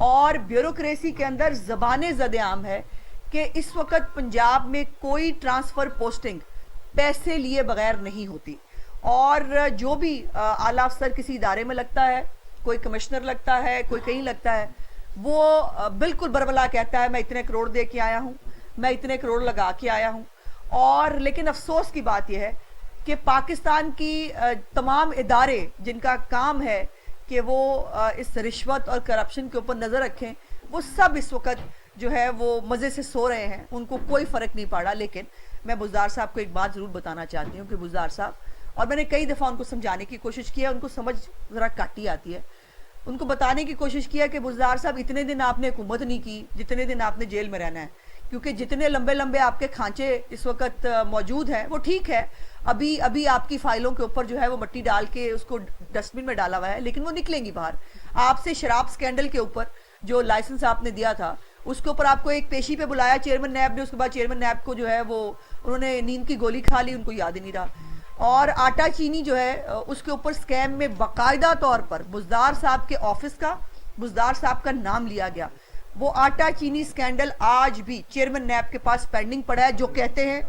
اور بیوروکریسی کے اندر زبان زد عام ہے کہ اس وقت پنجاب میں کوئی ٹرانسفر پوسٹنگ پیسے لیے بغیر نہیں ہوتی، اور جو بھی اعلیٰ افسر کسی ادارے میں لگتا ہے، کوئی کمشنر لگتا ہے، کوئی کہیں لگتا ہے، وہ بالکل بربلا کہتا ہے میں اتنے کروڑ دے کے آیا ہوں، میں اتنے کروڑ لگا کے آیا ہوں. اور لیکن افسوس کی بات یہ ہے کہ پاکستان کی تمام ادارے جن کا کام ہے کہ وہ اس رشوت اور کرپشن کے اوپر نظر رکھیں، وہ سب اس وقت جو ہے وہ مزے سے سو رہے ہیں، ان کو کوئی فرق نہیں پڑا. لیکن میں بزدار صاحب کو ایک بات ضرور بتانا چاہتی ہوں کہ بزدار صاحب، اور میں نے کئی دفعہ ان کو سمجھانے کی کوشش کی ہے، ان کو سمجھ ذرا کاٹی آتی ہے، ان کو بتانے کی کوشش کیا کہ بزدار صاحب اتنے دن آپ نے حکومت نہیں کی جتنے دن آپ نے جیل میں رہنا ہے، کیونکہ جتنے لمبے لمبے آپ کے کھانچے اس وقت موجود ہیں وہ ٹھیک ہے، ابھی آپ کی فائلوں کے اوپر جو ہے وہ مٹی ڈال کے اس کو ڈسٹ بن میں ڈالا ہوا ہے، لیکن وہ نکلیں گی باہر. آپ سے شراب سکینڈل کے اوپر جو لائسنس آپ نے دیا تھا اس کے اوپر آپ کو ایک پیشی پہ بلایا چیئرمین نیب نے، اس کے بعد چیئرمین نیب کو جو ہے وہ انہوں نے نیند کی گولی کھا لی، ان کو یاد ہی نہیں رہا. اور آٹا چینی جو ہے اس کے اوپر سکیم میں باقاعدہ طور پر بزدار صاحب کے آفس کا، بزدار صاحب کا نام لیا گیا. وہ آٹا چینی سکینڈل آج بھی چیئرمین نیب کے پاس پینڈنگ پڑا ہے. جو کہتے ہیں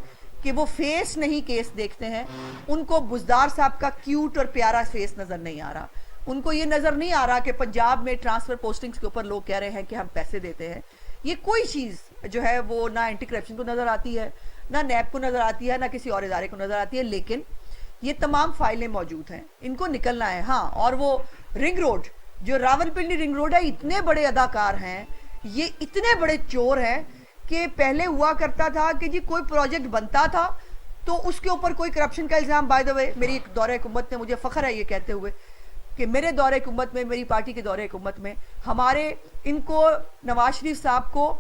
کہ وہ فیس نہیں کیس دیکھتے ہیں، ان کو بزدار صاحب کا کیوٹ اور پیارا فیس نظر نہیں آ رہا، ان کو یہ نظر نہیں آ رہا کہ پنجاب میں ٹرانسفر پوسٹنگز کے اوپر لوگ کہہ رہے ہیں کہ ہم پیسے دیتے ہیں. یہ کوئی چیز جو ہے وہ نہ اینٹی کرپشن کو نظر آتی ہے، نہ نیب کو نظر آتی ہے، نہ کسی اور ادارے کو نظر آتی ہے. لیکن یہ تمام فائلیں موجود ہیں، ان کو نکلنا ہے. ہاں، اور وہ رنگ روڈ جو راولپنڈی رنگ روڈ ہے، اتنے بڑے اداکار ہیں، یہ اتنے بڑے چور ہیں کہ پہلے ہوا کرتا تھا کہ جی کوئی پروجیکٹ بنتا تھا تو اس کے اوپر کوئی کرپشن کا الزام. بائی دا وے میری دورہ حکومت میں مجھے فخر ہے یہ کہتے ہوئے کہ میرے دورہ حکومت میں، میری پارٹی کے دورہ حکومت میں ہمارے ان کو نواز شریف صاحب کو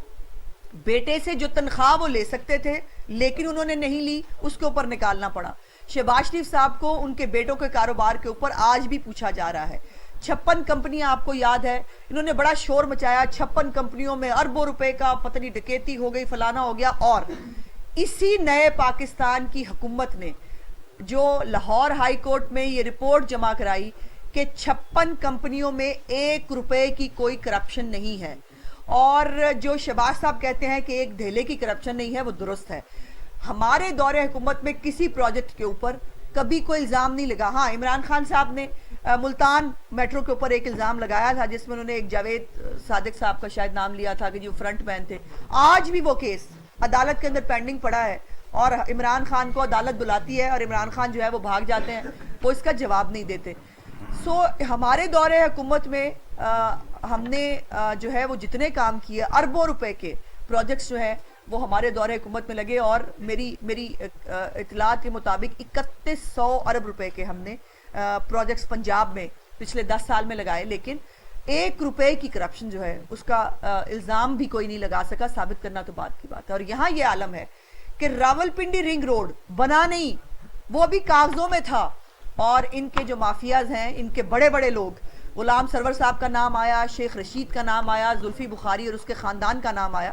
بیٹے سے جو تنخواہ وہ لے سکتے تھے لیکن انہوں نے نہیں لی، اس کے اوپر نکالنا پڑا. شہباز شریف صاحب کو ان کے بیٹوں کے کاروبار کے اوپر آج بھی پوچھا جا رہا ہے. 56 کمپنیاں آپ کو یاد ہے، انہوں نے بڑا شور مچایا، 56 کمپنیوں میں اربوں روپے کا پتہ نہیں ڈکیتی ہو گئی، فلانا ہو گیا. اور اسی نئے پاکستان کی حکومت نے جو لاہور ہائی کورٹ میں یہ رپورٹ جمع کرائی کہ 56 کمپنیوں میں 1 روپے کی کوئی کرپشن نہیں ہے، اور جو شہباز صاحب کہتے ہیں کہ ایک دھیلے کی کرپشن نہیں ہے، وہ درست ہے. ہمارے دور حکومت میں کسی پروجیکٹ کے اوپر کبھی کوئی الزام نہیں لگا. ہاں، عمران خان صاحب نے ملتان میٹرو کے اوپر ایک الزام لگایا تھا جس میں انہوں نے ایک جاوید صادق صاحب کا شاید نام لیا تھا کہ جو فرنٹ مین تھے. آج بھی وہ کیس عدالت کے اندر پینڈنگ پڑا ہے، اور عمران خان کو عدالت بلاتی ہے اور عمران خان جو ہے وہ بھاگ جاتے ہیں، وہ اس کا جواب نہیں دیتے. سو ہمارے دور حکومت میں ہم نے جو ہے وہ جتنے کام کیے، اربوں روپے کے پروجیکٹس جو ہیں وہ ہمارے دور حکومت میں لگے، اور میری اطلاعات کے مطابق 3100 ارب روپے کے ہم نے پروجیکٹس پنجاب میں پچھلے 10 سال میں لگائے. لیکن 1 روپے کی کرپشن جو ہے اس کا الزام بھی کوئی نہیں لگا سکا. ثابت کرنا تو بات کی بات ہے. اور یہاں یہ عالم ہے کہ راولپنڈی رنگ روڈ بنا نہیں، وہ بھی کاغذوں میں تھا، اور ان کے جو مافیاز ہیں، ان کے بڑے بڑے لوگ، غلام سرور صاحب کا نام آیا، شیخ رشید کا نام آیا، زلفی بخاری اور اس کے خاندان کا نام آیا،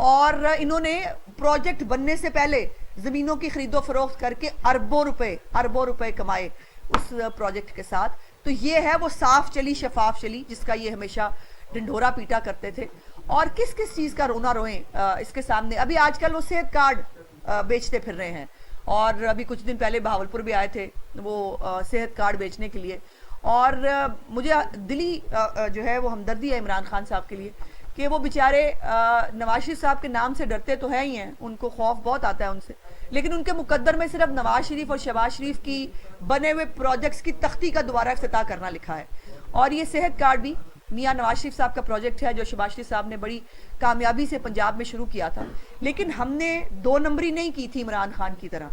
اور انہوں نے پروجیکٹ بننے سے پہلے زمینوں کی خرید و فروخت کر کے اربوں روپے کمائے اس پروجیکٹ کے ساتھ. تو یہ ہے وہ صاف چلی شفاف چلی جس کا یہ ہمیشہ ڈنڈورا پیٹا کرتے تھے. اور کس چیز کا رونا روئیں اس کے سامنے. ابھی آج کل وہ صحت کارڈ بیچتے پھر رہے ہیں، اور ابھی کچھ دن پہلے بہاولپور بھی آئے تھے وہ صحت کارڈ بیچنے کے لیے. اور مجھے دلی جو ہے وہ ہمدردی ہے عمران خان صاحب کے لیے کہ وہ بیچارے نواز شریف صاحب کے نام سے ڈرتے تو ہیں ہی ہیں، ان کو خوف بہت آتا ہے ان سے، لیکن ان کے مقدر میں صرف نواز شریف اور شہباز شریف کی بنے ہوئے پروجیکٹس کی تختی کا دوبارہ افتتاح کرنا لکھا ہے. اور یہ صحت کارڈ بھی میاں نواز شریف صاحب کا پروجیکٹ ہے جو شہباز شریف صاحب نے بڑی کامیابی سے پنجاب میں شروع کیا تھا. لیکن ہم نے 2 نمبری نہیں کی تھی عمران خان کی طرح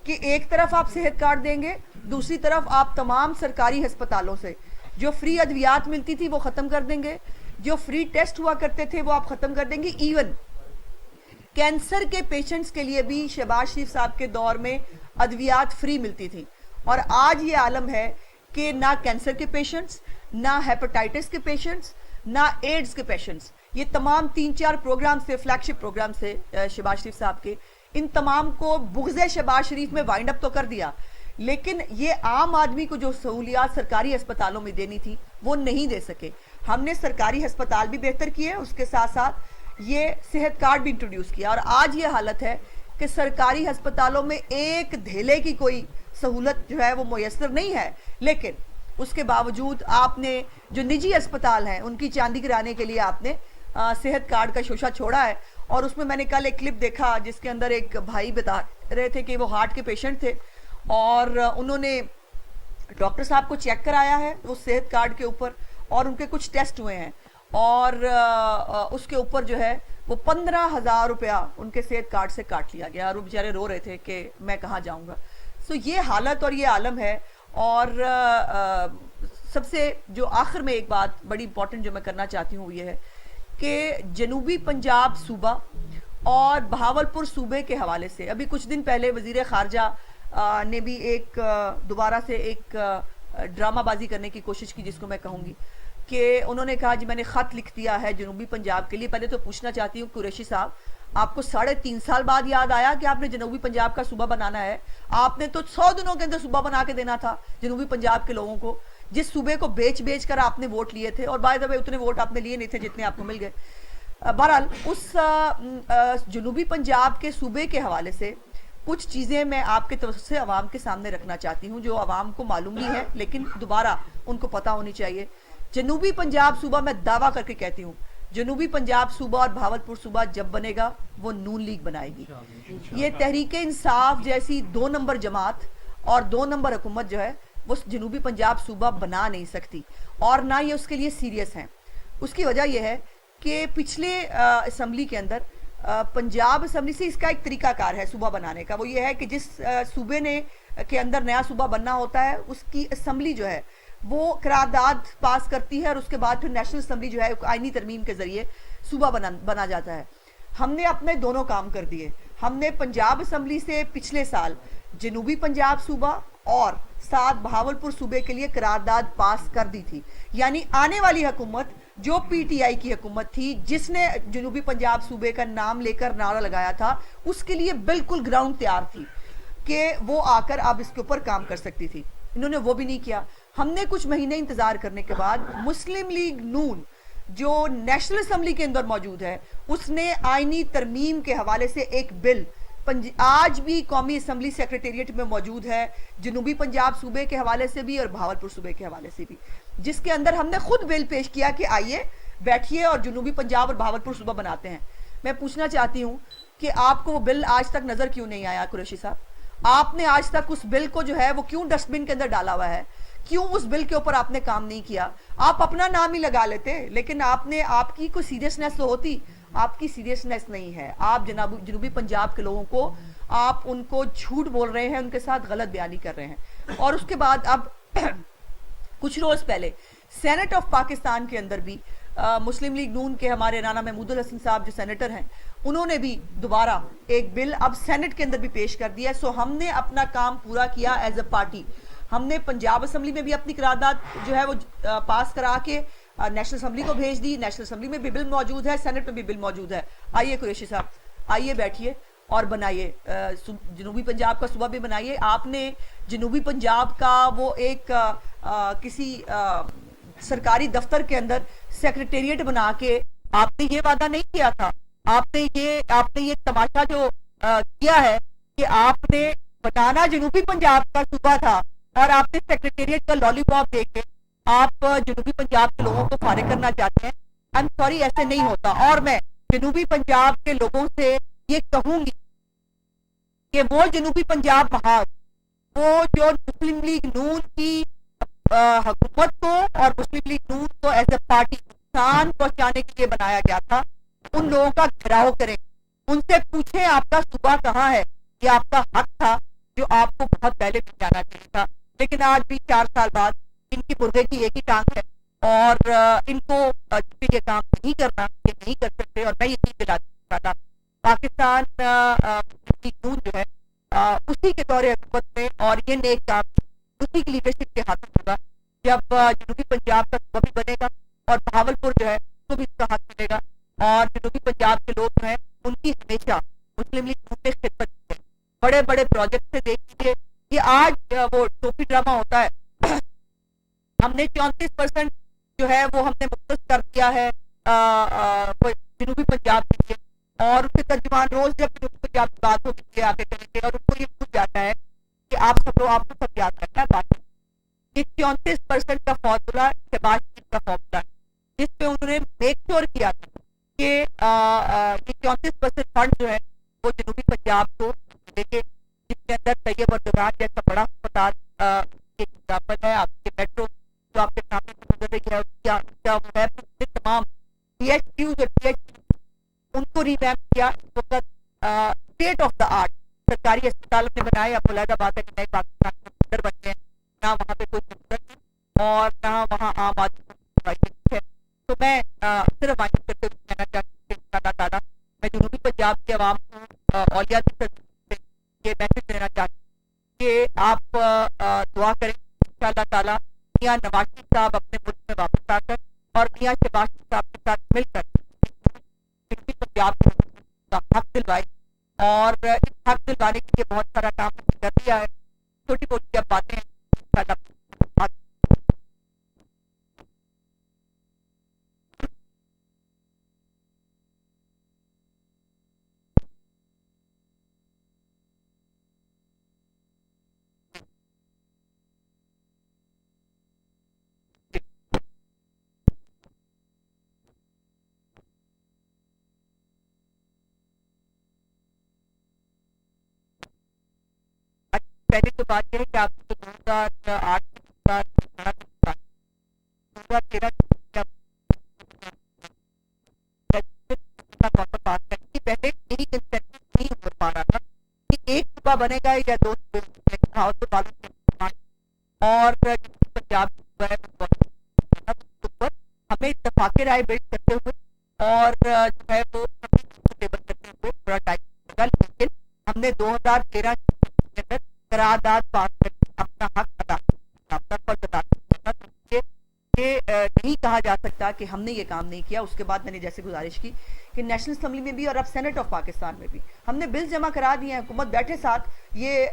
کہ ایک طرف آپ صحت کارڈ دیں گے، دوسری طرف آپ تمام سرکاری ہسپتالوں سے جو فری ادویات ملتی تھی وہ ختم کر دیں گے، جو فری ٹیسٹ ہوا کرتے تھے وہ آپ ختم کر دیں گے. ایون کینسر کے پیشنٹس کے لیے بھی شہباز شریف صاحب کے دور میں ادویات فری ملتی تھی. اور آج یہ عالم ہے کہ نہ کینسر کے پیشنٹس، نہ ہیپاٹائٹس کے پیشنٹس، نہ ایڈز کے پیشنٹس، یہ تمام 3-4 پروگرام سے فلیگ شپ پروگرام سے شہباز شریف صاحب کے، ان تمام کو بغض شہباز شریف میں وائنڈ اپ تو کر دیا، لیکن یہ عام آدمی کو جو سہولیات سرکاری اسپتالوں میں دینی تھی وہ نہیں دے سکے. ہم نے سرکاری ہسپتال بھی بہتر کیے, اس کے ساتھ ساتھ یہ صحت کارڈ بھی انٹروڈیوس کیا, اور آج یہ حالت ہے کہ سرکاری ہسپتالوں میں ایک دھیلے کی کوئی سہولت جو ہے وہ میسر نہیں ہے, لیکن اس کے باوجود آپ نے جو نجی اسپتال ہیں ان کی چاندی کرانے کے لیے آپ نے صحت کارڈ کا شوشہ چھوڑا ہے. اور اس میں میں نے کل ایک کلپ دیکھا جس کے اندر ایک بھائی بتا رہے تھے کہ وہ ہارٹ کے پیشنٹ تھے اور انہوں نے ڈاکٹر صاحب کو چیک کرایا ہے وہ صحت کارڈ کے اوپر, اور ان کے کچھ ٹیسٹ ہوئے ہیں, اور اس کے اوپر جو ہے وہ 15,000 روپیہ ان کے صحت کارڈ سے کاٹ لیا گیا, اور وہ بیچارے رو رہے تھے کہ میں کہاں جاؤں گا. سو یہ حالت اور یہ عالم ہے. اور سب سے جو آخر میں ایک بات بڑی امپورٹنٹ جو میں کرنا چاہتی ہوں وہ یہ ہے کہ جنوبی پنجاب صوبہ اور بہاولپور صوبے کے حوالے سے ابھی کچھ دن پہلے وزیر خارجہ نے بھی ایک دوبارہ سے ایک ڈرامہ بازی کرنے کی کوشش کی, جس کو میں کہوں گی کہ انہوں نے کہا جی میں نے خط لکھ دیا ہے جنوبی پنجاب کے لیے. پہلے تو پوچھنا چاہتی ہوں قریشی صاحب, آپ کو 3.5 سال بعد یاد آیا کہ آپ نے جنوبی پنجاب کا صوبہ بنانا ہے؟ آپ نے تو 100 دنوں کے اندر صوبہ بنا کے دینا تھا جنوبی پنجاب کے لوگوں کو, جس صوبے کو بیچ کر آپ نے ووٹ لیے تھے, اور بائی دا وے اتنے ووٹ آپ نے لیے نہیں تھے جتنے آپ کو مل گئے. بہرحال اس جنوبی پنجاب کے صوبے کے حوالے سے کچھ چیزیں میں آپ کے طرف سے عوام کے سامنے رکھنا چاہتی ہوں جو عوام کو معلوم نہیں ہے لیکن دوبارہ ان کو پتہ ہونی چاہیے. جنوبی پنجاب صوبہ میں دعویٰ کر کے کہتی ہوں, جنوبی پنجاب صوبہ اور بہاولپور صوبہ جب بنے گا وہ نون لیگ بنائے گی. یہ تحریک انصاف جیسی 2 نمبر جماعت اور 2 نمبر حکومت جو ہے وہ جنوبی پنجاب صوبہ بنا نہیں سکتی, اور نہ یہ اس کے لیے سیریس ہیں. اس کی وجہ یہ ہے کہ پچھلے اسمبلی کے اندر پنجاب اسمبلی سے اس کا ایک طریقہ کار ہے صوبہ بنانے کا, وہ یہ ہے کہ جس صوبے نے کے اندر نیا صوبہ بننا ہوتا ہے اس کی اسمبلی جو ہے وہ قرارداد پاس کرتی ہے, اور اس کے بعد پھر نیشنل اسمبلی جو ہے آئینی ترمیم کے ذریعے صوبہ بنا جاتا ہے. ہم نے اپنے دونوں کام کر دیے. ہم نے پنجاب اسمبلی سے پچھلے سال جنوبی پنجاب صوبہ اور ساتھ بہاولپور صوبے کے لیے قرارداد پاس کر دی تھی, یعنی آنے والی حکومت جو پی ٹی آئی کی حکومت تھی جس نے جنوبی پنجاب صوبے کا نام لے کر نعرہ لگایا تھا اس کے لیے بالکل گراؤنڈ تیار تھی کہ وہ آ کر اب اس کے اوپر کام کر سکتی تھی. انہوں نے وہ بھی نہیں کیا. ہم نے کچھ مہینے انتظار کرنے کے بعد مسلم لیگ نون جو نیشنل اسمبلی کے اندر موجود ہے اس نے آئینی ترمیم کے حوالے سے ایک بل آج بھی قومی اسمبلی سیکریٹریٹ میں موجود ہے, جنوبی پنجاب صوبے کے حوالے سے بھی اور بہاولپور صوبے کے حوالے سے بھی, جس کے اندر ہم نے خود بل پیش کیا کہ آئیے بیٹھیے اور جنوبی پنجاب اور بہاولپور صوبہ بناتے ہیں. میں پوچھنا چاہتی ہوں کہ آپ کو وہ بل آج تک نظر کیوں نہیں آیا قریشی صاحب؟ آپ نے آج تک اس بل کو جو ہے وہ کیوں ڈسٹ بن کے اندر ڈالا ہوا ہے؟ کیوں اس بل کے اوپر آپ نے کام نہیں کیا؟ آپ اپنا نام ہی لگا لیتے, لیکن آپ کی کوئی سیریسنس تو ہوتی. آپ کی سیریسنس نہیں ہے. آپ جنوبی پنجاب کے لوگوں کو آپ ان کو جھوٹ بول رہے ہیں, ان کے ساتھ غلط بیانی کر رہے ہیں. اور اس کے بعد اب کچھ روز پہلے سینٹ آف پاکستان کے اندر بھی مسلم لیگ نون کے ہمارے رانا محمود الحسن صاحب جو سینیٹر ہیں انہوں نے بھی دوبارہ ایک بل اب سینٹ کے اندر بھی پیش کر دیا. سو ہم نے اپنا کام پورا کیا ایز اے پارٹی. ہم نے پنجاب اسمبلی میں بھی اپنی قرارداد جو ہے وہ پاس کرا کے نیشنل اسمبلی کو بھیج دی. نیشنل اسمبلی میں بھی بل موجود ہے, سینٹ میں بھی بل موجود ہے. آئیے قریشی صاحب, آئیے بیٹھیے اور بنائیے جنوبی پنجاب کا صوبہ بھی بنائیے. آپ نے جنوبی پنجاب کا وہ ایک کسی سرکاری دفتر کے اندر سیکریٹریٹ بنا کے آپ نے یہ وعدہ نہیں کیا تھا. آپ نے یہ تماشا جو کیا ہے کہ آپ نے بنانا جنوبی پنجاب کا صوبہ تھا اور آپ نے سیکریٹریٹ کا لالی پاپ دے کے آپ جنوبی پنجاب کے لوگوں کو فارغ کرنا چاہتے ہیں. آئی ایم سوری, ایسے نہیں ہوتا. اور میں جنوبی پنجاب کے لوگوں سے یہ کہوں گی کہ وہ جنوبی پنجاب محاذ وہ جو مسلم لیگ نون کی حکومت کو اور مسلم لیگ نون کو ایز اے پارٹی نقصان پہنچانے کے لیے بنایا گیا تھا, ان لوگوں کا گھیراؤ کریں, ان سے پوچھیں آپ کا صوبہ کہاں ہے. یہ آپ کا حق تھا جو آپ کو بہت پہلے مل جانا چاہیے تھا. لیکن آج بھی 4 سال بعد ان کی مرغے کی ایک ہی ٹانگ ہے اور ان کو یہ کام نہیں کرنا, یہ نہیں کر سکتے. اور میں یہی دلاتی چاہتا پاکستان نون جو ہے اسی کے دور حکومت میں اور یہ نیک کام اسی کی لیڈرشپ کے ہاتھ ہوگا جب جنوبی پنجاب کا صوبہ بھی بنے گا اور بہاولپور جو ہے اس کو بھی اس کا ہاتھ ملے گا. اور جنوبی پنجاب کے لوگ جو ہیں ان کی ہمیشہ مسلم لیگ نون نے خدمت کی ہے. بڑے بڑے پروجیکٹ سے دیکھ لیجیے, یہ آج وہ ٹوپی ڈرامہ ہوتا ہے. ہم نے 34% جو ہے وہ ہم نے مختص کر دیا ہے جنوبی پنجاب کے لیے، اور اس کے ترجمان روز جب جنوبی پنجاب کی بات ہوتی ہے آگے کریں گے، اور ان کو یہ پوچھ جاتا ہے کہ آپ سب لوگ، آپ کو سب یاد رکھنا ہے بات، یہ 34% کا فارمولا شہباز شریف کا فارمولا ہے، جس پہ انہوں نے میک شیور کیا تھا کہ یہ 34% فنڈ جو ہے وہ جنوبی پنجاب کو دے کے، جس کے اندر طیب اردگان جیسا بڑا اسپتال ایک ایگزامپل ہے، آپ کے میٹرو جو آپ کے سامنے سے گزر رہی ہے، کیا وہ ہے تمام پی ایچ کیوز اور پی ایچ ان کو ریویمپ کیا، اس وقت اسٹیٹ آف دا آرٹ سرکاری اسپتال نے بنائے، اب علیحدہ بات ہے کہ نئے پاکستان میں اندر بن گئے، نہ وہاں پہ کوئی سہولت ہے اور نہ وہاں عام آدمی ہے. تو میں صرف مائنڈ کرتے ہوئے کہنا چاہتی ہوں کہ اللہ تعالیٰ، میں جنوبی پنجاب کے عوام کو اولیاء سے یہ میسج دینا چاہتی ہوں کہ آپ دعا کریں ان اللہ تعالیٰ میاں نواز شریف صاحب اپنے ملک میں واپس آ کر اور میاں شہباز شریف صاحب کے ساتھ مل کر جنوبی پنجاب کا حق دلوائے، اور اس حق دلوانے کے لیے بہت سارا کام کر دیا ہے، چھوٹی موٹی اب باتیں پہلے تو بات یہ ہے کہ آپ کو 2008 2013 پہلے یہی کنسپٹ نہیں ہو پا رہا تھا کہ ایک صوبہ بنے گا یا دو اور پنجاب ہمیں اتفاق رائے بلڈ کرتے ہوئے اور جو ہے وہ کرتے ہوئے تھوڑا ٹائم لگا، لیکن ہم نے 2013 کے اندر قرارداد پاس کر اپنا حق ادا کرنا، یہ نہیں کہا جا سکتا کہ ہم نے یہ کام نہیں کیا. اس کے بعد میں نے جیسے گزارش کی کہ نیشنل اسمبلی میں بھی اور اب سینٹ آف پاکستان میں بھی ہم نے بل جمع کرا دیے ہیں، حکومت بیٹھے ساتھ. یہ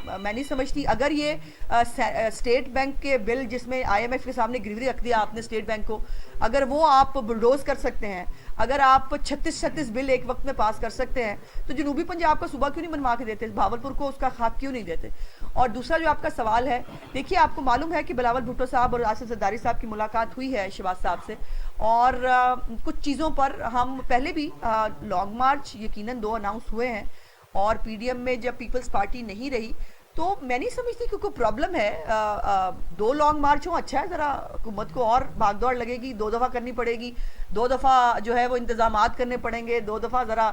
میں نہیں سمجھتی اگر یہ اسٹیٹ بینک کے بل جس میں آئی ایم ایف کے سامنے گروی رکھ دیا آپ نے اسٹیٹ بینک کو، اگر وہ آپ بلڈوز کر سکتے ہیں، اگر آپ 36 بل ایک وقت میں پاس کر سکتے ہیں، تو جنوبی پنجاب کا صوبہ کیوں نہیں بنوا کے دیتے، بھاولپور کو اس کا خاک کیوں نہیں دیتے؟ اور دوسرا جو آپ کا سوال ہے، دیکھیے آپ کو معلوم ہے کہ بلاول بھٹو صاحب اور آصف زرداری صاحب کی ملاقات ہوئی ہے شہباز صاحب سے، اور کچھ چیزوں پر ہم پہلے بھی لانگ مارچ یقیناً 2 اناؤنس ہوئے ہیں، اور پی ڈی ایم میں جب پیپلز پارٹی نہیں رہی تو میں نہیں سمجھتی کہ کوئی پرابلم ہے. 2 لانگ مارچ ہوں، اچھا ہے، ذرا حکومت کو اور بھاگ دوڑ لگے گی، 2 دفعہ کرنی پڑے گی، 2 دفعہ جو ہے وہ انتظامات کرنے پڑیں گے، 2 دفعہ ذرا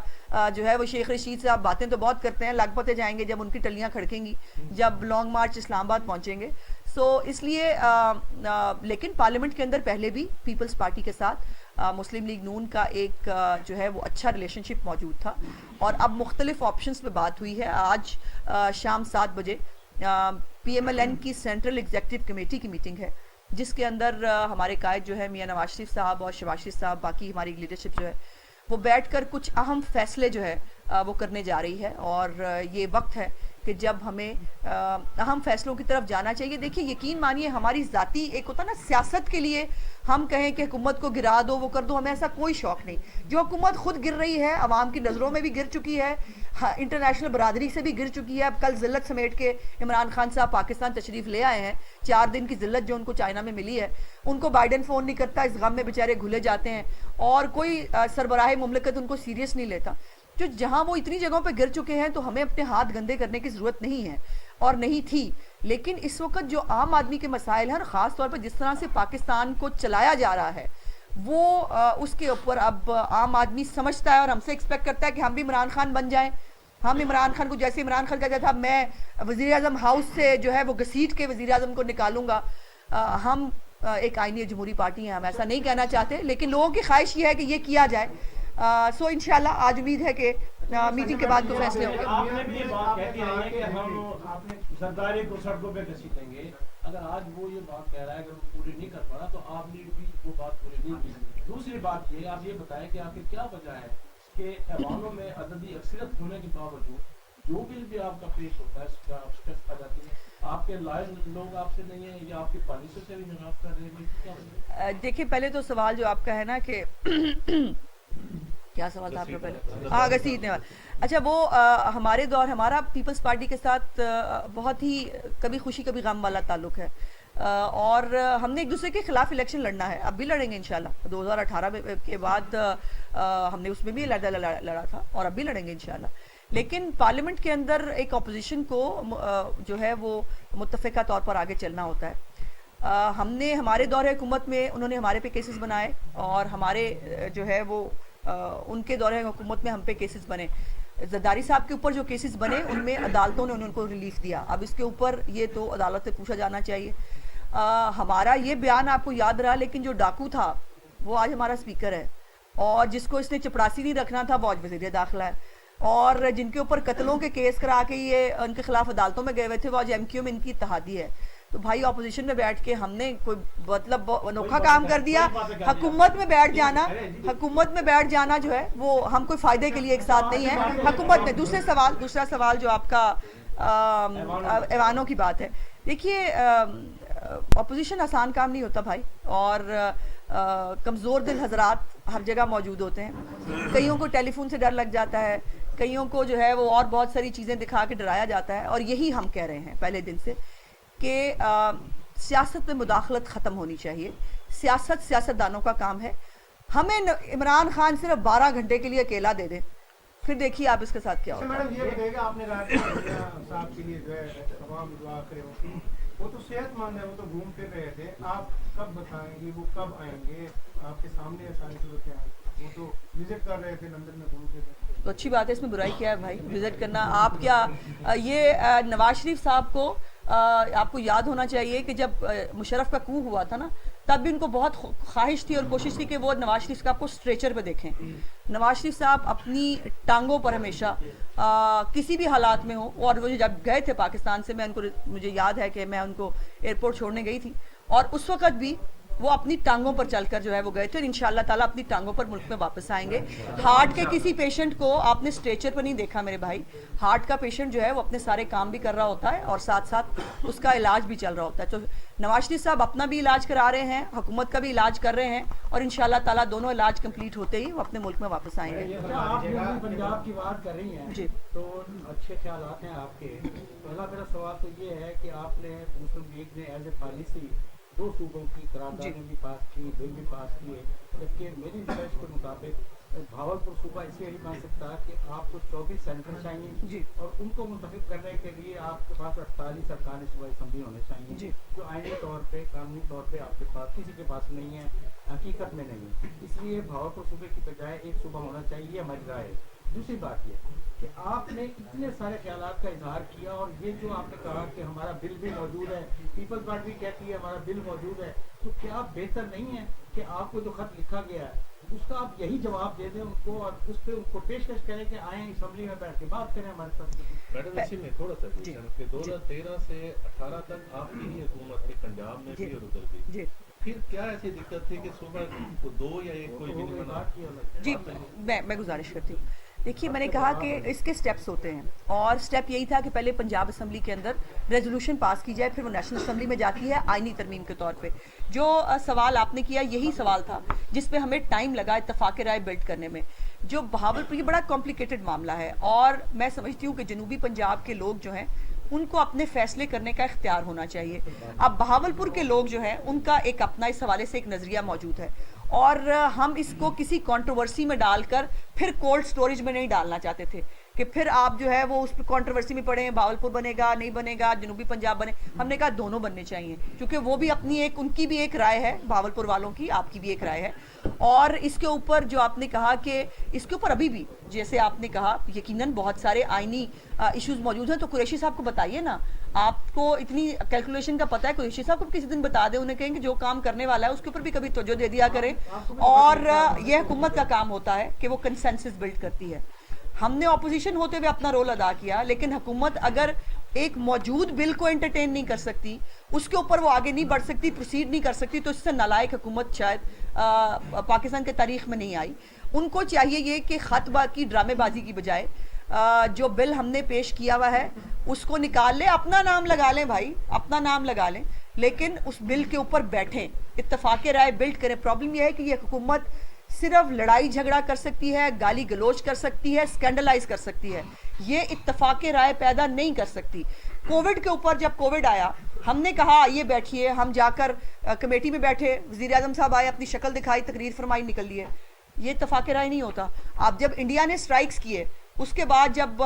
جو ہے وہ شیخ رشید صاحب باتیں تو بہت کرتے ہیں، لگ پتے جائیں گے جب ان کی ٹلیاں کھڑکیں گی جب لانگ مارچ اسلام آباد پہنچیں گے. سو اس لیے لیکن پارلیمنٹ کے اندر پہلے بھی پیپلز پارٹی کے ساتھ مسلم لیگ نون کا ایک جو ہے وہ اچھا ریلیشن شپ موجود تھا، اور اب مختلف آپشنز پہ بات ہوئی ہے. آج شام 7 بجے پی ایم ایل این کی سینٹرل ایگزیکٹو کمیٹی کی میٹنگ ہے، جس کے اندر ہمارے قائد جو ہے میاں نواز شریف صاحب اور شہباز شریف صاحب، باقی ہماری لیڈرشپ جو ہے وہ بیٹھ کر کچھ اہم فیصلے جو ہے وہ کرنے جا رہی ہے، اور یہ وقت ہے کہ جب ہمیں اہم فیصلوں کی طرف جانا چاہیے. دیکھیے یقین مانیے ہماری ذاتی ایک ہوتا نا سیاست کے لیے ہم کہیں کہ حکومت کو گرا دو، وہ کر دو، ہمیں ایسا کوئی شوق نہیں. جو حکومت خود گر رہی ہے، عوام کی نظروں میں بھی گر چکی ہے، انٹرنیشنل برادری سے بھی گر چکی ہے. اب کل ذلت سمیٹ کے عمران خان صاحب پاکستان تشریف لے آئے ہیں، 4 دن کی ذلت جو ان کو چائنا میں ملی ہے، ان کو بائیڈن فون نہیں کرتا، اس غم میں بیچارے گھلے جاتے ہیں، اور کوئی سربراہ مملکت ان کو سیریس نہیں لیتا. جو جہاں وہ اتنی جگہوں پہ گر چکے ہیں تو ہمیں اپنے ہاتھ گندے کرنے کی ضرورت نہیں ہے اور نہیں تھی. لیکن اس وقت جو عام آدمی کے مسائل ہیں، خاص طور پر جس طرح سے پاکستان کو چلایا جا رہا ہے، وہ اس کے اوپر اب عام آدمی سمجھتا ہے اور ہم سے ایکسپیکٹ کرتا ہے کہ ہم بھی عمران خان بن جائیں. ہم عمران خان کو، جیسے عمران خان کہتا تھا میں وزیر اعظم ہاؤس سے جو ہے وہ گھسیٹ کے وزیر اعظم کو نکالوں گا، ہم ایک آئینی جمہوری پارٹی ہیں، ہم ایسا نہیں کہنا چاہتے، لیکن لوگوں کی خواہش یہ ہے کہ یہ کیا جائے. سو انشاءاللہ آج امید ہے کہ میٹنگ کے بعد کو فیصلے ہوں گے. آپ نے بھی یہ بات کہتی ہے کہ ہم سرداری کو سڑکوں پہ گھسیٹیں گے، اگر آج وہ یہ بات کہہ رہا ہے، اگر وہ پوری نہیں کر پا رہا تو آپ نے بھی وہ بات پوری نہیں کی. دوسری بات یہ، آپ یہ بتائیں کہ آخر کیا وجہ ہے کہ عواموں میں عددی اکثریت ہونے کے باوجود जो बिल भी आपका पेश होता है उसका स्ट्रेस आ जाती है, आपके लॉयर लोग आपसे नहीं है या आपकी पॉलिसी से भी निकाह कर रहे हैं, क्या बोलेंगे? देखिए पहले तो सवाल जो आपका है ना कि क्या सवाल था आपका पहले? हाँ, घसीटने वाला। अच्छा, वो हमारे दौर, हमारा पीपल्स पार्टी के साथ बहुत ही कभी खुशी कभी गम वाला ताल्लुक है, और हमने एक दूसरे के खिलाफ इलेक्शन लड़ना है, अब भी लड़ेंगे इंशाल्लाह। 2018 के बाद हमने उसमें भी लड़ा था और अब भी लड़ेंगे इंशाल्लाह। लेकिन पार्लियामेंट के अंदर एक अपोजिशन को जो है वो मुत्तफ़िका तौर पर आगे चलना होता है। हमने हमारे दौर हुकूमत में उन्होंने हमारे पे केसेस बनाए, और हमारे जो है वो उनके दौरे हुकूमत में हम पे केसेस बने। जरदारी साहब के ऊपर जो केसेस बने उनमें अदालतों ने उनको रिलीफ दिया। अब इसके ऊपर ये तो अदालत से पूछा जाना चाहिए। हमारा ये बयान आपको याद रहा, लेकिन जो डाकू था वो आज हमारा स्पीकर है, और जिसको इसने चपरासी नहीं रखना था वो आज वज़ीर दाखिला है, और जिनके ऊपर कत्लों के केस करा के ये उनके खिलाफ अदालतों में गए हुए थे वो आज MQ में इनकी इत्तेहादी है। तो भाई अपोजिशन में बैठ के हमने कोई मतलब अनोखा काम कर दिया। हुकूमत में बैठ जाना जो है वो हम कोई फायदे के लिए एक साथ नहीं है हुकूमत में। दूसरा सवाल जो आपका ऐवानों की बात है, देखिए अपोजिशन आसान काम नहीं होता भाई, और कमज़ोर दिल हजरात हर जगह मौजूद होते हैं। कईयों को टेलीफोन से डर लग जाता है, कईयों को जो है वो और बहुत सारी चीज़ें दिखा के डराया जाता है, और यही हम कह रहे हैं पहले दिन से कि सियासत में मुदाखलत ख़त्म होनी चाहिए। सियासत सियासतदानों का काम है। हमें इमरान खान सिर्फ 12 घंटे के लिए अकेला दे दें, फिर देखिए आप इसके साथ क्या होता है। मैडम ये बताइएगा, आपने कहा कि साहब के लिए जो है तमाम दुआ करें, वो तो सेहतमंद है, वो तो घूम फिर रहे थे, आप कब बताएंगे वो कब आएंगे? आपके सामने सारी सूरतें हैं, वो तो विजिट कर रहे थे, लंदन में घूम फिर रहे थे। तो अच्छी बात है, इसमें बुराई क्या है भाई विजिट करना? आप क्या ये नवाज शरीफ साहब को आपको याद होना चाहिए कि जब मुशर्रफ का कू हुआ था ना, तब भी उनको बहुत ख्वाहिश थी और कोशिश थी कि वो नवाज शरीफ साहब को स्ट्रेचर पे देखें। नवाज शरीफ साहब अपनी टांगों पर हमेशा किसी भी हालात में हो, और वो जब गए थे पाकिस्तान से, मुझे याद है कि मैं उनको एयरपोर्ट छोड़ने गई थी, और उस वक़्त भी वो अपनी टांगों पर चलकर जो है वो गए थे, और इंशाअल्लाह ताला अपनी टांगों पर मुल्क में वापस आएंगे। हार्ट के किसी पेशेंट को आपने स्ट्रेचर पर नहीं देखा मेरे भाई। हार्ट का पेशेंट जो है वो अपने सारे काम भी कर रहा होता है और साथ साथ उसका इलाज भी चल रहा होता है। तो नवाज शरीफ साहब अपना भी इलाज करा रहे हैं, हुकूमत का भी इलाज कर रहे हैं, और इंशाअल्लाह ताला दोनों इलाज कंप्लीट होते ही वो अपने मुल्क में वापस आएंगे। आप पंजाब की बात कर रही हैं जी, तो अच्छे ख्यालात हैं आपके। पहला मेरा सवाल तो ये है कि आपने मुस्लिम लीग ने एज ए पॉलिसी 2 सूबों की करारदादें भी पास की, बिल भी पास किए, जबकि मेरी रिसर्च के मुताबिक भावलपुर सूबा इसलिए नहीं बन सकता कि आपको 24 सेंटर चाहिए, और उनको मुंतखब करने के लिए आपके पास 48 सरकारी सूबाई असम्बली होने चाहिए, जो आईनी तौर पे, कानूनी तौर पे आपके पास किसी के पास नहीं है, हकीकत में नहीं है। इसलिए भावलपुर सूबे की बजाय एक सूबा होना चाहिए, हमारी राय है। दूसरी बात ये कि आपने इतने सारे ख्यालात का इजहार किया, और ये जो आपने कहा कि हमारा बिल भी मौजूद है, पीपल्स पार्टी कहती है हमारा बिल मौजूद है, तो क्या बेहतर नहीं है कि आपको जो खत लिखा गया है उसका आप यही जवाब दे दें उनको, और उस पर उनको पेशकश करें कि आए असेंबली में बैठ के बात करें हमारे साथ। मैडम इसी में थोड़ा सा क्वेश्चन कि 2013 से 18 तक आपकी ही हुकूमत थी, पंजाब में भी और उधर भी, फिर क्या ऐसी दिक्कत थी कि सुबह को 2 या 1 कोई भी नहीं बना? जी, मैं गुजारिश करती हूँ। देखिए, मैंने कहा कि इसके स्टेप्स होते हैं, और स्टेप यही था कि पहले पंजाब असम्बली के अंदर रेजोल्यूशन पास की जाए, फिर वो नेशनल असम्बली में जाती है आईनी तरमीम के तौर पे। जो सवाल आपने किया यही सवाल था जिस पे हमें टाइम लगा इत्तफाक राय बिल्ड करने में। जो बहावलपुर, ये बड़ा कॉम्प्लिकेटेड मामला है, और मैं समझती हूँ कि जनूबी पंजाब के लोग जो हैं उनको अपने फैसले करने का इख्तियार होना चाहिए। अब बहावलपुर के लोग जो हैं उनका एक अपना इस हवाले से एक नज़रिया मौजूद है, और हम इसको किसी कंट्रोवर्सी में डालकर फिर कोल्ड स्टोरेज में नहीं डालना चाहते थे कि फिर आप जो है वो उस पर कंट्रोवर्सी में पड़े, बहावलपुर बनेगा नहीं बनेगा, जनूबी पंजाब बने। हमने कहा दोनों बनने चाहिए, क्योंकि वो भी अपनी एक, उनकी भी एक राय है, बहावलपुर वालों की, आपकी भी एक राय है। और इसके ऊपर जो आपने कहा कि इसके ऊपर अभी भी, जैसे आपने कहा, यकीनन बहुत सारे आईनी इश्यूज मौजूद हैं। तो कुरैशी साहब को बताइए ना, आपको इतनी कैलकुलेशन का पता है, कुरैशी साहब को किसी दिन बता दें, उन्हें कहेंगे जो काम करने वाला है उसके ऊपर भी कभी तवज्जो दे दिया करें। और यह हुकूमत का काम होता है कि वो कंसेंसस बिल्ड करती है। हमने ऑपोजिशन होते हुए अपना रोल अदा किया, लेकिन हुकूमत अगर एक मौजूद बिल को एंटरटेन नहीं कर सकती, उसके ऊपर वो आगे नहीं बढ़ सकती, प्रोसीड नहीं कर सकती, तो इससे नालायक हुकूमत शायद पाकिस्तान के तारीख में नहीं आई। उनको चाहिए ये कि खतबा की ड्रामेबाजी की बजाय जो बिल हमने पेश किया हुआ है उसको निकाल लें, अपना नाम लगा लें भाई, अपना नाम लगा लें, लेकिन उस बिल के ऊपर बैठें, इत्तफाक राय बिल्ड करें। प्रॉब्लम यह है कि ये हुकूमत सिर्फ लड़ाई झगड़ा कर सकती है, गाली गलोच कर सकती है, स्कैंडलाइज कर सकती है, ये इत्तफाक राय पैदा नहीं कर सकती। कोविड के ऊपर जब कोविड आया हमने कहा आइए बैठिए, हम जाकर कमेटी में बैठे, वज़ीर आज़म साहब आए, अपनी शक्ल दिखाई, तकरीर फरमाई, निकल लिए। ये इत्तफाक राय नहीं होता। आप जब इंडिया ने स्ट्राइक्स किए उसके बाद जब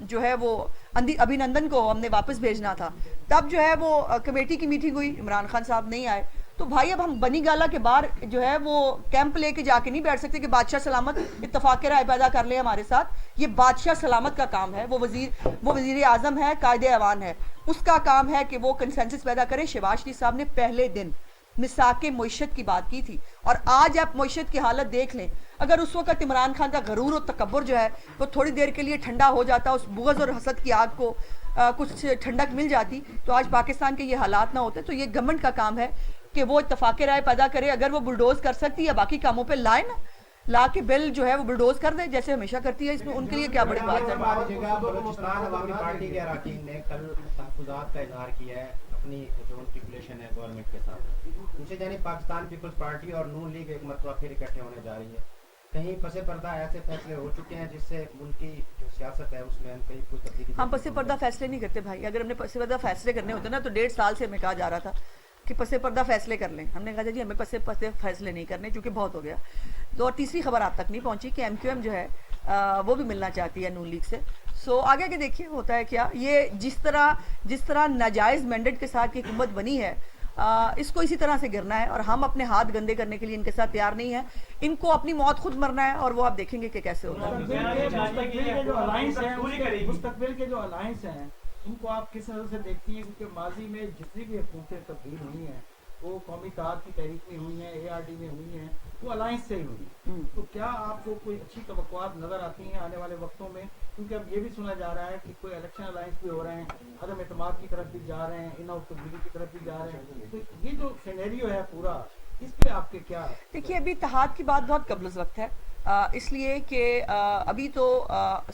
जो है वो अभिनंदन को हमने वापस भेजना था, तब जो है वो कमेटी की मीटिंग हुई, इमरान खान साहब नहीं आए। तो भाई अब हम बनी गाला के बाहर जो है वो कैंप लेके जाके नहीं बैठ सकते कि बादशाह सलामत इत्तफाक राय पैदा कर ले हमारे साथ। ये बादशाह सलामत का काम है, वो वज़ीर आज़म है, कायदे अवान है, उसका काम है कि वो कंसेंसस पैदा करे। शहबाज शरीफ साहब ने पहले दिन मिसाके मईशत की बात की थी, और आज आप मईशत की हालत देख लें। अगर उस वक्त इमरान खान का गरूर और तकब्बुर जो है वो थोड़ी देर के लिए ठंडा हो जाता, उस बुग़्ज़ और हसद की आग को कुछ ठंडक मिल जाती, तो आज पाकिस्तान के ये हालात ना होते। तो ये गवर्नमेंट का काम है कि वो इत्तफाक राय पैदा करे। अगर वो बुलडोज कर सकती है बाकी कामों पे लाए ना, ला के बिल जो है वो बुलडोज कर दे जैसे हमेशा करती है। इसमें उनके लिए क्या बड़ी बात है। बलूचिस्तान अवामी पार्टी के अरकान ने कल तहफ़्फ़ुज़ात का इज़हार किया है अपनी जो उनकी रिलेशन है गवर्नमेंट के साथ। दूसरी जानिब पाकिस्तान पीपल्स पार्टी और नून लीग एक मरतबा फिर इकट्ठे होने जा रही है। कहीं पसे पर्दा ऐसे फैसले हो चुके हैं जिससे मुल्क की जो सियासत है उसमें कहीं कोई तब्दीली? हम पसे पर्दा फैसले नहीं करते भाई। अगर हमने पसे पर्दा फैसले करने होते ना तो 1.5 साल से हमें कहा जा रहा था कि पसे पर्दा फैसले कर लें। हमने कहा जी हमें पसे फैसले नहीं करने, क्योंकि बहुत हो गया। तो और तीसरी खबर आप तक नहीं पहुंची कि MQM जो है वो भी मिलना चाहती है नून लीग से। सो आगे के देखिए होता है क्या। ये जिस तरह नाजायज़ मैंडेट के साथ की हुकूमत बनी है, इसको इसी तरह से गिरना है, और हम अपने हाथ गंदे करने के लिए इनके साथ तैयार नहीं है। इनको अपनी मौत खुद मरना है, और वो आप देखेंगे कि कैसे होगा। मुस्तकबिल के जो अलायंस हैं उनको आप किस नज़र से देखती हैं? क्योंकि माजी में जितनी भी हुकूमतें तब्दील हुई हैं वो कौमी इत्तेहाद की तहरीक में हुई हैं, ARD में हुई हैं, वो अलायंस से ही हुई। तो क्या आपको कोई अच्छी तवक्कुआत नज़र आती हैं आने वाले वक्तों में? क्योंकि अब ये भी सुना जा रहा है कि कोई इलेक्शन अलायंस भी हो रहे हैं, अदम एतमाद की तरफ भी जा रहे हैं, इन आउट तब्दीली की तरफ भी जा रहे हैं। तो ये जो सिनेरियो है पूरा, इस पे आपके क्या? देखिए अभी इत्तेहाद की बात बहुत कबल वक्त है, इसलिए कि अभी तो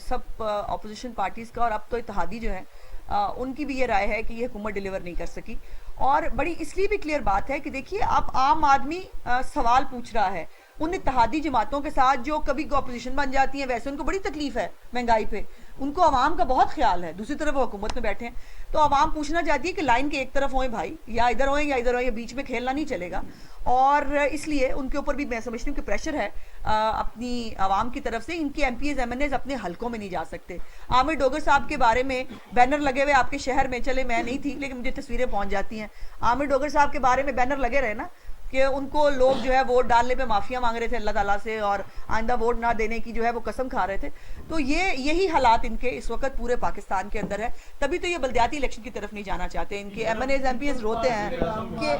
सब अपोजिशन पार्टीज़ का और अब तो इत्तेहादी जो है उनकी भी ये राय है कि ये हुकूमत डिलीवर नहीं कर सकी। और बड़ी इसलिए भी क्लियर बात है कि देखिए आप आम आदमी सवाल पूछ रहा है उन इत्तेहादी जमातों के साथ जो कभी अपोजिशन बन जाती हैं, वैसे उनको बड़ी तकलीफ है महंगाई पे, उनको आवाम का बहुत ख्याल है, दूसरी तरफ वो हुकूमत में बैठे हैं। तो आवाम पूछना चाहती है कि लाइन के एक तरफ होए भाई, या इधर होए या इधर होए, बीच में खेलना नहीं चलेगा। और इसलिए उनके ऊपर भी मैं समझती हूँ कि प्रेशर है अपनी आवाम की तरफ से। इनके MPs MNAs अपने हलकों में नहीं जा सकते। आमिर डोगर साहब के बारे में बैनर लगे हुए आपके शहर में, चले मैं नहीं थी लेकिन मुझे तस्वीरें पहुंच जाती हैं, आमिर डोगर साहब के बारे में बैनर लगे रहे ना कि उनको लोग जो है वोट डालने पे माफिया मांग रहे थे अल्लाह ताला से, और आइंदा वोट ना देने की जो है वो कसम खा रहे थे। तो यही हालात इनके इस वक्त पूरे पाकिस्तान के अंदर है। तभी तो ये बल्दियाती इलेक्शन की तरफ नहीं जाना चाहते। इनके MNAs MPs रोते हैं कि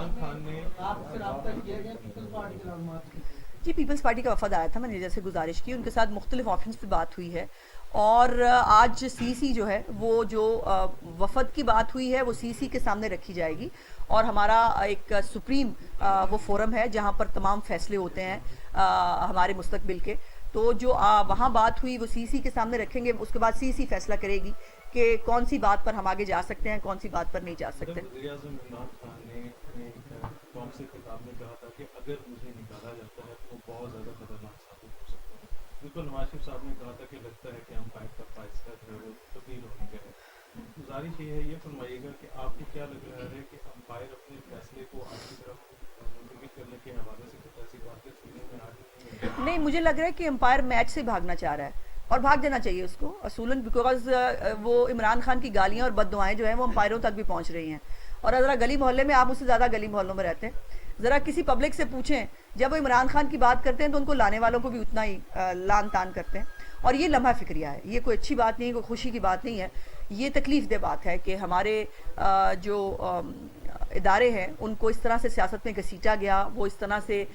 जी पीपल्स पार्टी का वफद आया था, मैंने जैसे गुजारिश की, उनके साथ मुख्तलिफ ऑप्शंस पे बात हुई है। और आज CC जो है वो जो वफद की बात हुई है वो CC के सामने रखी जाएगी, और हमारा एक सुप्रीम वो फोरम है जहाँ पर तमाम फैसले होते हैं हमारे मुस्तकबिल के। तो जो वहाँ बात हुई वो CC के सामने रखेंगे, उसके बाद CC फैसला करेगी कि कौन सी बात पर हम आगे जा सकते हैं, कौन सी बात पर नहीं जा सकते। अगर मुझे निकाला जाता है तो बहुत ज़्यादा खतरनाक साबित हो सकता है। बिल्कुल नवाज शरीफ साहब ने कहा था कि लगता है कि अंपायर का फैसला जो है वो तब्दील होने का है। गुजारिश ये है, ये फरमाइएगा कि आपको क्या लग रहा है कि अंपायर अपने फैसले को आपकी तरफ मुंतकिल करने के हवाले से कुछ ऐसी बातें सुनने में आ रही हैं? नहीं, मुझे लग रहा है कि अंपायर मैच से भागना चाह रहा है, और भाग जाना चाहिए उसको असूलन, बिकॉज वो इमरान खान की गालियाँ और बददुआएं जो हैं वो अंपायरों तक भी पहुँच रही हैं। और ज़रा गली मोहल्ले में, आप उससे ज़्यादा गली मोहल्लों में रहते हैं, ज़रा किसी पब्लिक से पूछें, जब वो इमरान खान की बात करते हैं तो उनको लाने वालों को भी उतना ही लान तान करते हैं। और ये लम्हा फिक्रिया है, ये कोई अच्छी बात नहीं है, कोई खुशी की बात नहीं है। ये तकलीफ दे बात है कि हमारे जो इदारे हैं उनको इस तरह से सियासत में घसीटा गया, वो इस तरह से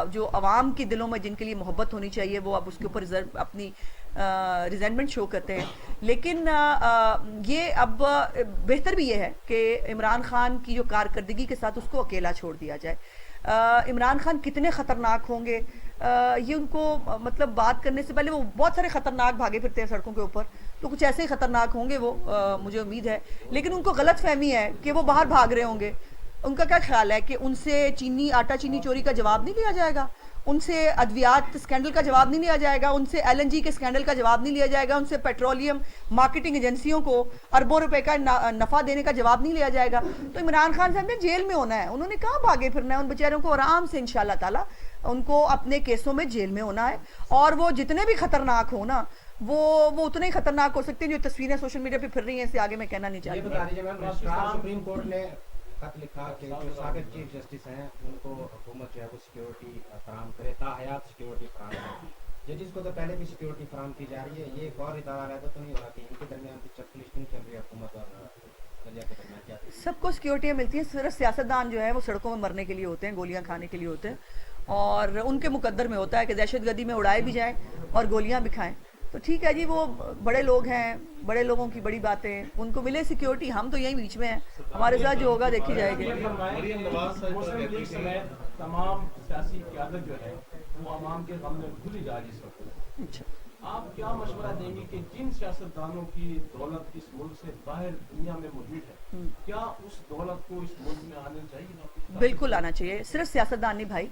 जो अवाम के दिलों में जिनके लिए मोहब्बत होनी चाहिए वो अब उसके ऊपर अपनी रिजेंटमेंट शो करते हैं। लेकिन ये अब बेहतर भी ये है कि इमरान खान की जो कारकर्दगी के साथ उसको अकेला छोड़ दिया जाए। इमरान खान कितने ख़तरनाक होंगे ये उनको मतलब बात करने से पहले वो बहुत सारे ख़तरनाक भागे फिरते हैं सड़कों के ऊपर, तो कुछ ऐसे ही ख़तरनाक होंगे वो, मुझे उम्मीद है। लेकिन उनको गलत फहमी है कि वो बाहर भाग रहे होंगे। उनका क्या ख्याल है कि उनसे आटा चीनी चोरी का जवाब नहीं लिया जाएगा, उनसे अद्वियात स्कैंडल का जवाब नहीं लिया जाएगा, उनसे LNG के स्कैंडल का जवाब नहीं लिया जाएगा, उनसे पेट्रोलियम मार्केटिंग एजेंसियों को अरबों रुपए का नफ़ा देने का जवाब नहीं लिया जाएगा। तो इमरान खान साहब ने जेल में होना है, उन्होंने कहाँ भागे फिरना है। उन बेचारों को आराम से इंशाल्लाह ताला उनको अपने केसों में जेल में होना है, और वो जितने भी खतरनाक हो ना, वो उतने ही खतरनाक हो सकते हैं। जो तस्वीरें सोशल मीडिया पे फिर रही हैं, इससे आगे मैं कहना नहीं ये चाहती। बता दीजिए मैम, रजिस्ट्रार सुप्रीम कोर्ट ने खत लिखा कि जो साबिक चीफ जस्टिस हैं उनको हुकूमत जो है वो सिक्योरिटी फराहम करे, ताहयात सिक्योरिटी फराहम करे। जजिस को तो पहले भी सिक्योरिटी फराहम की जा रही है, ये एक और इदारा रहता तो नहीं हो रहा कि इनके दरमियान भी चेकलिस्टिंग चल रही है हुकूमत और दलिया के दरमियान? क्या सबको सिक्योरिटियाँ मिलती हैं, सिर्फ सियासतदान जो है वो सड़कों में मरने के लिए होते हैं, गोलियां खाने के लिए होते हैं, और उनके मुकद्दर में होता है कि दहशतगर्दी में उड़ाए भी जाएं और गोलियां भी खाएं। तो ठीक है जी, वो बड़े लोग हैं, बड़े लोगों की बड़ी बातें, उनको मिले सिक्योरिटी, हम तो यहीं बीच में हैं, हमारे साथ जो होगा देखी जाएगी। मुस्लिम लीग समेत तमाम सियासी क़यादत जो है वो आवाम के गम में घुली जा रही है। अच्छा, आप क्या मशवरा देंगे कि जिन सियासतदानों की दौलत इस मुल्क से बाहर दुनिया में मौजूद है, क्या उस दौलत को इस मुल्क में आने चाहिए? बिल्कुल आना चाहिए। सिर्फ सियासतदान नहीं भाई,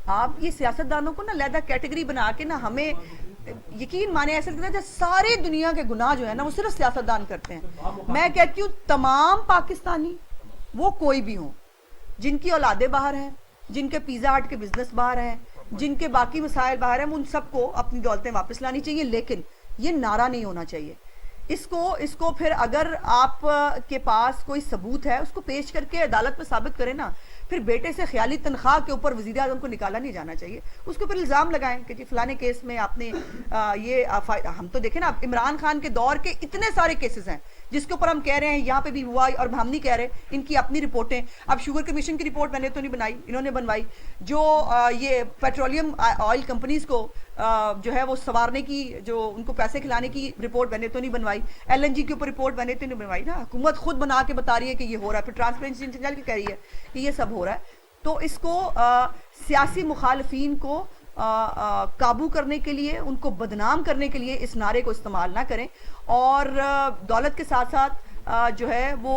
आप ये सियासतदानों को ना लहदा कैटेगरी बना के ना, हमें यकीन माने ऐसा लगता है जैसे सारे दुनिया के गुनाह जो है ना वो सिर्फ सियासतदान करते हैं। मैं कहती हूँ तमाम पाकिस्तानी, वो कोई भी हो, जिनकी औलादे बाहर हैं, जिनके पिज़्ज़ा हट के बिजनेस बाहर हैं, जिनके बाकी मसाइल बाहर हैं, उन सबको अपनी दौलतें वापस लानी चाहिए। लेकिन ये नारा नहीं होना चाहिए। इसको फिर अगर आप के पास कोई सबूत है उसको पेश करके अदालत में साबित करें ना। फिर बेटे से ख्याली तनख्वाह के ऊपर वज़ीर आज़म को निकाला नहीं जाना चाहिए, उसको फिर इल्ज़ाम लगाएं कि जी फलाने केस में आपने हम तो देखें ना, इमरान खान के दौर के इतने सारे केसेस हैं जिसके ऊपर हम कह रहे हैं यहाँ पे भी हुआ, और हम नहीं कह रहे, इनकी अपनी रिपोर्टें। अब शुगर कमीशन की रिपोर्ट मैंने तो नहीं बनाई, इन्होंने बनवाई। जो ये पेट्रोलियम ऑयल कंपनीज को जो है वो संवारने की, जो उनको पैसे खिलाने की रिपोर्ट मैंने तो नहीं बनवाई। LNG के ऊपर रिपोर्ट मैंने तो नहीं बनवाई ना, हुकूमत खुद बना के बता रही है कि ये हो रहा है, फिर ट्रांसपेरेंसी इंटरनेशनल की कह रही है कि ये सब हो रहा है। तो इसको सियासी मुखालफीन को काबू करने के लिए, उनको बदनाम करने के लिए इस नारे को इस्तेमाल ना करें। और दौलत के साथ साथ जो है वो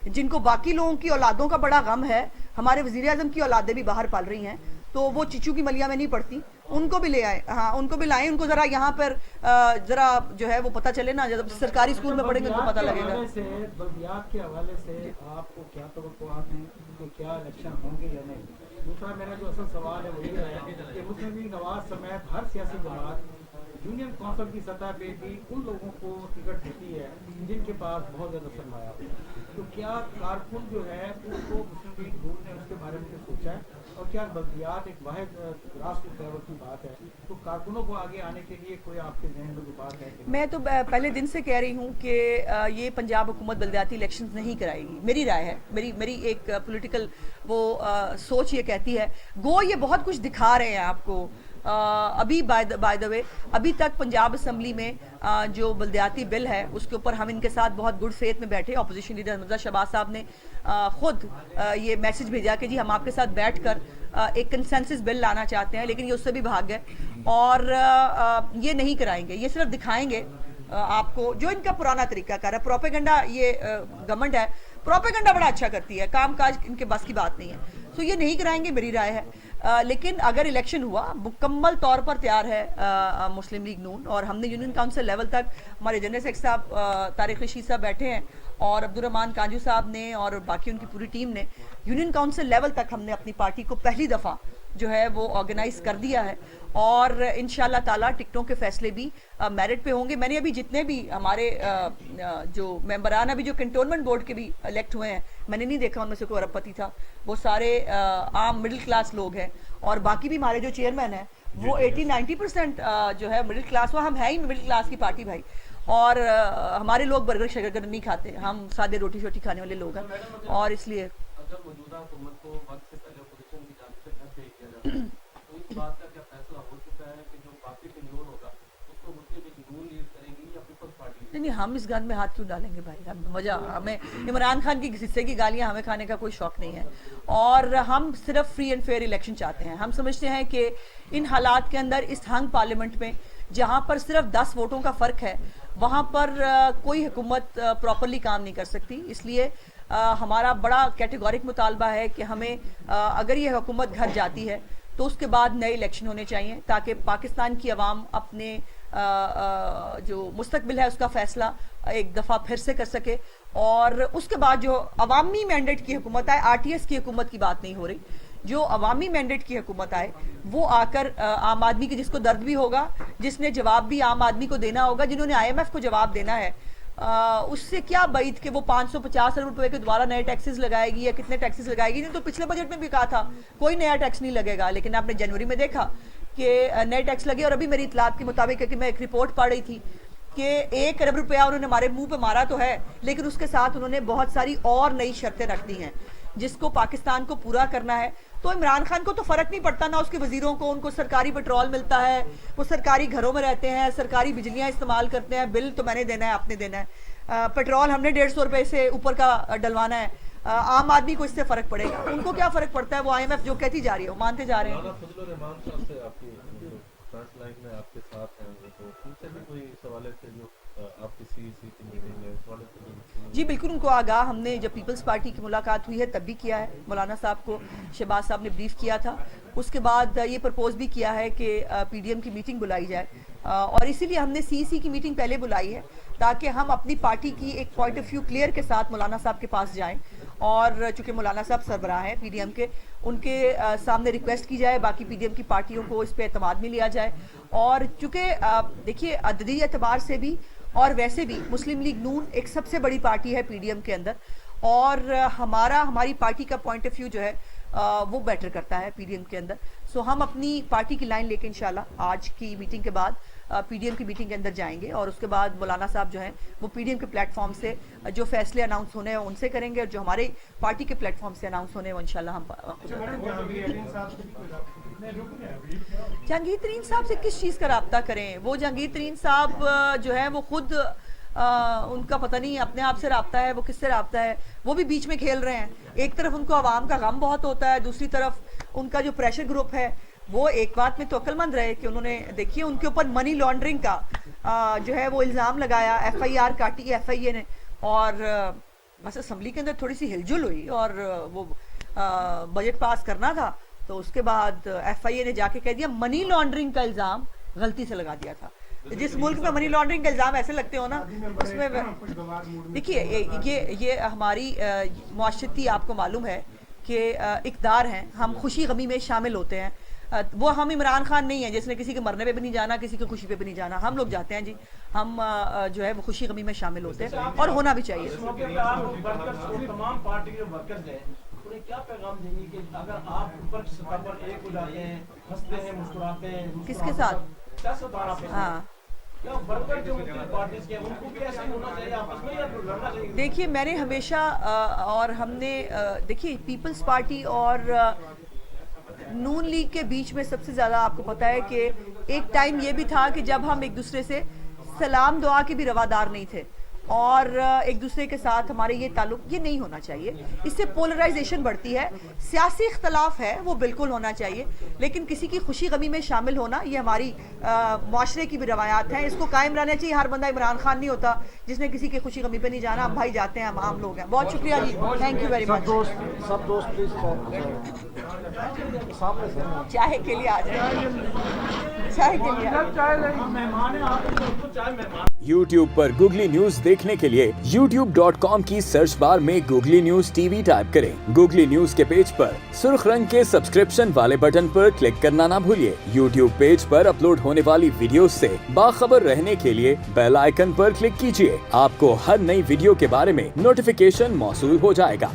जिनको बाकी लोगों की औलादों का बड़ा गम है, हमारे वज़ीर आज़म की औलादें भी बाहर पल रही हैं, तो वो चिचू की मलिया में नहीं पड़ती, उनको भी ले आए। हाँ, उनको भी लाएं, उनको ज़रा यहाँ पर ज़रा जो है वो पता चले ना, जब सरकारी स्कूल में पढ़ेंगे उनको पता लगेगा। बल्दियात के हवाले से आपको क्या तवक्कुआत हैं कि क्या इलेक्शन होंगे या नहीं? दूसरा मेरा जो असल सवाल है वो ये है कि मुस्लिम लीग नवाज समेत हर सियासी जमात यूनियन काउंसिल की सतह पे भी उन लोगों को टिकट देती है जिनके पास बहुत ज़्यादा सरमाया हो। तो क्या कारकुन जो है उसको मुस्लिम लीग नून ने उसके बारे में सोचा है? और क्या बल्दियात एक वाहिद राष्ट्र लेवल की बात है, तो कारकुनों को आगे आने के लिए कोई आपके जहन में बात है? मैं तो पहले दिन से कह रही हूँ कि ये पंजाब हुकूमत बल्दियाती इलेक्शंस नहीं कराएगी, मेरी राय है, मेरी एक पॉलिटिकल वो सोच ये कहती है। गो ये बहुत कुछ दिखा रहे हैं आपको। अभी बाय द वे अभी तक पंजाब असम्बली में जो बल्दियाती बिल है उसके ऊपर हम इनके साथ बहुत गुड फेथ में बैठे। अपोजिशन लीडर अहमद शहबाज साहब ने खुद ये मैसेज भेजा कि जी हम आपके साथ बैठकर एक कंसेंसस बिल लाना चाहते हैं, लेकिन ये उससे भी भाग गए और ये नहीं कराएंगे, ये सिर्फ दिखाएंगे आपको जो इनका पुराना तरीका कर रहा है प्रोपेगेंडा। ये गवर्नमेंट है, प्रोपेगेंडा बड़ा अच्छा करती है, काम काज इनके बस की बात नहीं है, तो ये नहीं कराएंगे, मेरी राय है। लेकिन अगर इलेक्शन हुआ, मुकम्मल तौर पर तैयार है मुस्लिम लीग नून, और हमने यूनियन काउंसिल लेवल तक हमारे जनरल सेक्रेटरी साहब तारिक रशीद साहब बैठे हैं और अब्दुर्रहमान कांजू साहब ने और बाकी उनकी पूरी टीम ने यूनियन काउंसिल लेवल तक हमने अपनी पार्टी को पहली दफ़ा जो है वो ऑर्गेनाइज कर दिया है, और इंशाल्लाह ताला टिकटों के फैसले भी मेरिट पे होंगे। मैंने अभी जितने भी हमारे जो मेंबरान अभी जो कैंटोनमेंट बोर्ड के भी इलेक्ट हुए हैं, मैंने नहीं देखा उनमें से कोई अरबपति था, वो सारे आम मिडिल क्लास लोग हैं, और बाकी भी हमारे जो चेयरमैन हैं वो 80-90% जो है मिडिल क्लास, वो हम है ही मिडिल क्लास की पार्टी भाई, और हमारे लोग बर्गर शगर नहीं खाते, हम सादे रोटी शोटी खाने वाले लोग हैं, और इसलिए अगर मौजूदा हुकूमत को वक्त से पहले अपोजिशन की जानिब से न भेज दिया जाता तो इस बात का क्या फैसला हो चुका है कि जो बाकी पे नून होगा उसको मुस्लिम लीग नून लीड करेगी या पीपल्स पार्टी? नहीं, हम इस गन में हाथ क्यों डालेंगे भाई, हमें इमरान खान की हिस्से की गालियां हमें खाने का कोई शौक नहीं है, और हम सिर्फ फ्री एंड फेयर इलेक्शन चाहते हैं। हम समझते हैं कि इन हालात के अंदर इस हंग पार्लियामेंट में जहां पर सिर्फ 10 वोटों का फ़र्क है, वहां पर कोई हुकूमत प्रॉपरली काम नहीं कर सकती। इसलिए हमारा बड़ा कैटेगोरिक मुतालबा है कि हमें अगर ये हुकूमत घर जाती है तो उसके बाद नए इलेक्शन होने चाहिए, ताकि पाकिस्तान की आवाम अपने जो मुस्तकबिल है उसका फैसला एक दफ़ा फिर से कर सके, और उसके बाद जो अवामी मैंडेट की हुकूमत आए, आरटीएस की हुकूमत की बात नहीं हो रही, जो अवामी मैंडेट की हुकूमत आए वो आकर आम आदमी की, जिसको दर्द भी होगा, जिसने जवाब भी आम आदमी को देना होगा, जिन्होंने IMF को जवाब देना है, उससे क्या बैद कि वो 550 अरब रुपए के द्वारा नए टैक्सेस लगाएगी या कितने टैक्सेस लगाएगी। नहीं तो पिछले बजट में भी कहा था कोई नया टैक्स नहीं लगेगा, लेकिन आपने जनवरी में देखा कि नए टैक्स लगे, और अभी मेरी इतलात के मुताबिक है कि मैं एक रिपोर्ट पढ़ रही थी कि 1 अरब रुपया उन्होंने हमारे मुंह पे मारा तो है, लेकिन उसके साथ उन्होंने बहुत सारी और नई शर्तें रख दी हैं जिसको पाकिस्तान को पूरा करना है। तो इमरान खान को तो फर्क नहीं पड़ता ना, उसके वजीरों को, उनको सरकारी पेट्रोल मिलता है, वो सरकारी घरों में रहते हैं, सरकारी बिजलियां इस्तेमाल करते हैं, बिल तो मैंने देना है, आपने देना है, पेट्रोल हमने 150 रुपए से ऊपर का डलवाना है, आम आदमी को इससे फर्क पड़ेगा, उनको क्या फर्क पड़ता है, वो IMF जो कहती जा रही है वो मानते जा रहे हैं। फजलुर रहमान साहब से आपकी फ्रंट लाइन में आपके साथ हैं, तो उनसे भी कोई सवाल थे जो आपकी CEC की मीटिंग में सवाल थे? जी बिल्कुल, उनको आगाह हमने जब पीपल्स पार्टी की मुलाकात हुई है तब भी किया है, मौलाना साहब को शहबाज साहब ने ब्रीफ किया था, उसके बाद ये प्रपोज भी किया है कि PDM की मीटिंग बुलाई जाए, और इसीलिए हमने CEC की मीटिंग पहले बुलाई है ताकि हम अपनी पार्टी की एक पॉइंट ऑफ व्यू क्लियर के साथ मौलाना साहब के पास जाएं, और चूँकि मौलाना साहब सरबराह हैं PDM के, उनके सामने रिक्वेस्ट की जाए, बाकी PDM की पार्टियों को इस पे एतमाद में लिया जाए। और चूँकि देखिए अददी एतबार से भी और वैसे भी मुस्लिम लीग नून एक सबसे बड़ी पार्टी है PDM के अंदर, और हमारी पार्टी का पॉइंट ऑफ व्यू जो है वो बेटर करता है PDM के अंदर। सो हम अपनी पार्टी की लाइन लेके इंशाल्लाह आज की मीटिंग के बाद PDM की मीटिंग के अंदर जाएंगे, और उसके बाद मौलाना साहब जो हैं वो PDM के प्लेटफॉर्म से जो फैसले अनाउंस होने हैं उनसे करेंगे, और जो हमारे पार्टी के प्लेटफॉर्म से अनाउंस होने हैं वो इंशाल्लाह हम जहांगीर तरीन साहब से किस चीज़ का रब्ता करें। वो जहांगीर तरीन साहब जो है वो खुद उनका पता नहीं अपने आप से रब्ता है, वो किससे रब्ता है, वो भी बीच में खेल रहे हैं। एक तरफ उनको आवाम का गम बहुत होता है, दूसरी तरफ उनका जो प्रेशर ग्रुप है वो एक बात में तो अक्लमंद रहे कि उन्होंने देखिए उनके ऊपर मनी लॉन्ड्रिंग का जो है वो इल्ज़ाम लगाया, FIR काटी FIA ने, और बस असम्बली के अंदर थोड़ी सी हिलजुल हुई और वो बजट पास करना था, तो उसके बाद FIA ने जाके कह दिया मनी लॉन्ड्रिंग का इल्ज़ाम गलती से लगा दिया था। जिस मुल्क में मनी लॉन्ड्रिंग का इल्ज़ाम ऐसे लगते हो ना, उसमें देखिए ये हमारी मुआशरती, आपको मालूम है कि इक़दार हैं, हम खुशी गमी में शामिल होते हैं, वो हम इमरान खान नहीं है जिसने किसी के मरने पे भी नहीं जाना, किसी की खुशी पे भी नहीं जाना, हम लोग जाते हैं जी, हम जो है वो खुशी गमी में शामिल होते हैं, और होना भी चाहिए। तमाम पार्टी के वर्कर्स हैं, उन्हें क्या पैगाम देंगे कि अगर आप ऊपर की सतह पर एक हो जाते हैं, हंसते हैं, मुस्कुराते हैं, किसके साथ? हाँ, देखिए मैंने हमेशा और हमने देखिए पीपल्स पार्टी और नून लीग के बीच में सबसे ज़्यादा आपको पता है कि एक टाइम ये भी था कि जब हम एक दूसरे से सलाम दुआ के भी रवादार नहीं थे, और एक दूसरे के साथ हमारे ये ताल्लुक, ये नहीं होना चाहिए, इससे पोलराइजेशन बढ़ती है। सियासी इख्तलाफ है वो बिल्कुल होना चाहिए, लेकिन किसी की खुशी गमी में शामिल होना ये हमारी माशरे की भी रवायात हैं, इसको कायम रहना चाहिए। हर बंदा इमरान खान नहीं होता जिसने किसी की खुशी गमी पे नहीं जाना, हम भाई जाते हैं, हम आम लोग हैं। बहुत शुक्रिया जी, थैंक यू वेरी मच। सब दोस्त प्लीज सामने से चाय के लिए आ जाए, चाय के लिए YouTube पर गूगली न्यूज देखने के लिए youtube.com की सर्च बार में गूगली न्यूज TV टाइप करें। गूगली न्यूज के पेज पर सुर्ख रंग के सब्सक्रिप्शन वाले बटन पर क्लिक करना ना भूलिए। YouTube पेज पर अपलोड होने वाली वीडियोस से बाखबर रहने के लिए बेल आइकन पर क्लिक कीजिए। आपको हर नई वीडियो के बारे में नोटिफिकेशन मौसूल हो जाएगा।